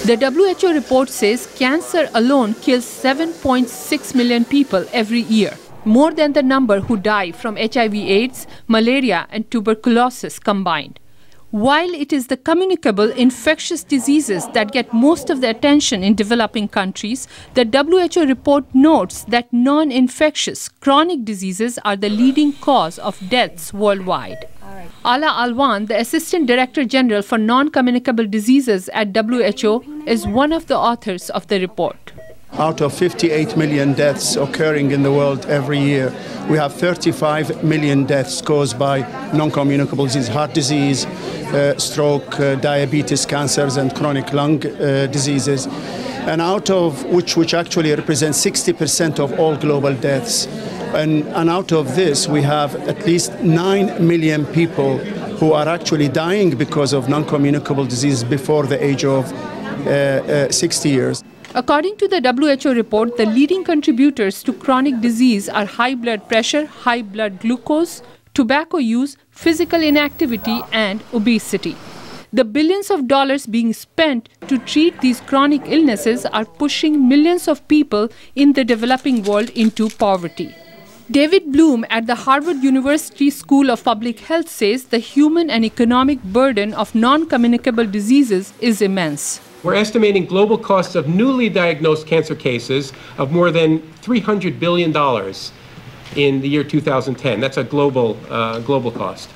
The WHO report says cancer alone kills 7.6 million people every year, more than the number who die from HIV/AIDS, malaria, and tuberculosis combined. While it is the communicable infectious diseases that get most of the attention in developing countries, the WHO report notes that non-infectious chronic diseases are the leading cause of deaths worldwide. Ala Alwan, the Assistant Director General for Non-Communicable Diseases at WHO, is one of the authors of the report. Out of 58 million deaths occurring in the world every year, we have 35 million deaths caused by non-communicable disease, heart disease, stroke, diabetes, cancers, and chronic lung diseases, and out of which actually represents 60% of all global deaths. And out of this, we have at least 9 million people who are actually dying because of non-communicable disease before the age of 60 years. According to the WHO report, the leading contributors to chronic disease are high blood pressure, high blood glucose, tobacco use, physical inactivity, and obesity. The billions of dollars being spent to treat these chronic illnesses are pushing millions of people in the developing world into poverty. David Bloom at the Harvard University School of Public Health says the human and economic burden of non-communicable diseases is immense. We're estimating global costs of newly diagnosed cancer cases of more than $300 billion in the year 2010. That's a global cost.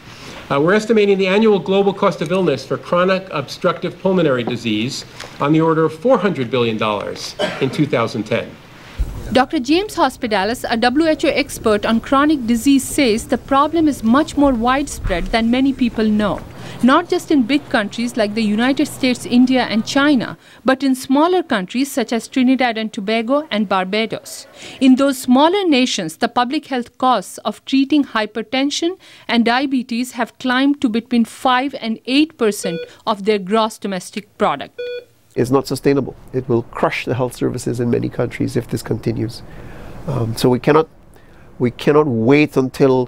We're estimating the annual global cost of illness for chronic obstructive pulmonary disease on the order of $400 billion in 2010. Dr. James Hospitalis, a WHO expert on chronic disease, says the problem is much more widespread than many people know. Not just in big countries like the United States, India, and China, but in smaller countries such as Trinidad and Tobago and Barbados. In those smaller nations, the public health costs of treating hypertension and diabetes have climbed to between 5 and 8% of their gross domestic product. Is not sustainable. It will crush the health services in many countries if this continues. So we cannot wait until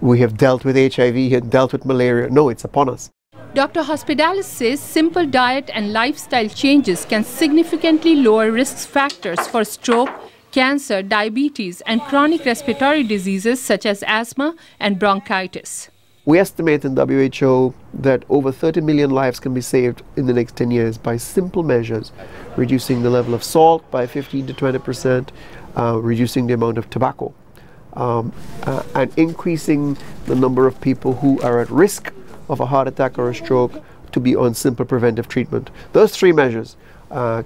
we have dealt with HIV and dealt with malaria. No, it's upon us. Dr. Hospitalis says simple diet and lifestyle changes can significantly lower risk factors for stroke, cancer, diabetes, and chronic respiratory diseases such as asthma and bronchitis. We estimate in WHO that over 30 million lives can be saved in the next 10 years by simple measures, reducing the level of salt by 15 to 20%, reducing the amount of tobacco, and increasing the number of people who are at risk of a heart attack or a stroke to be on simple preventive treatment. Those three measures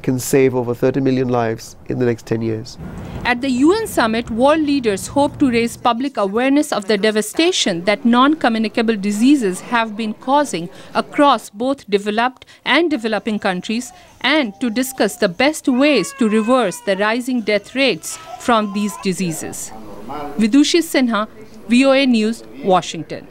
can save over 30 million lives in the next 10 years. At the UN summit, world leaders hope to raise public awareness of the devastation that non-communicable diseases have been causing across both developed and developing countries, and to discuss the best ways to reverse the rising death rates from these diseases. Vidushi, Sinha, VOA News, Washington.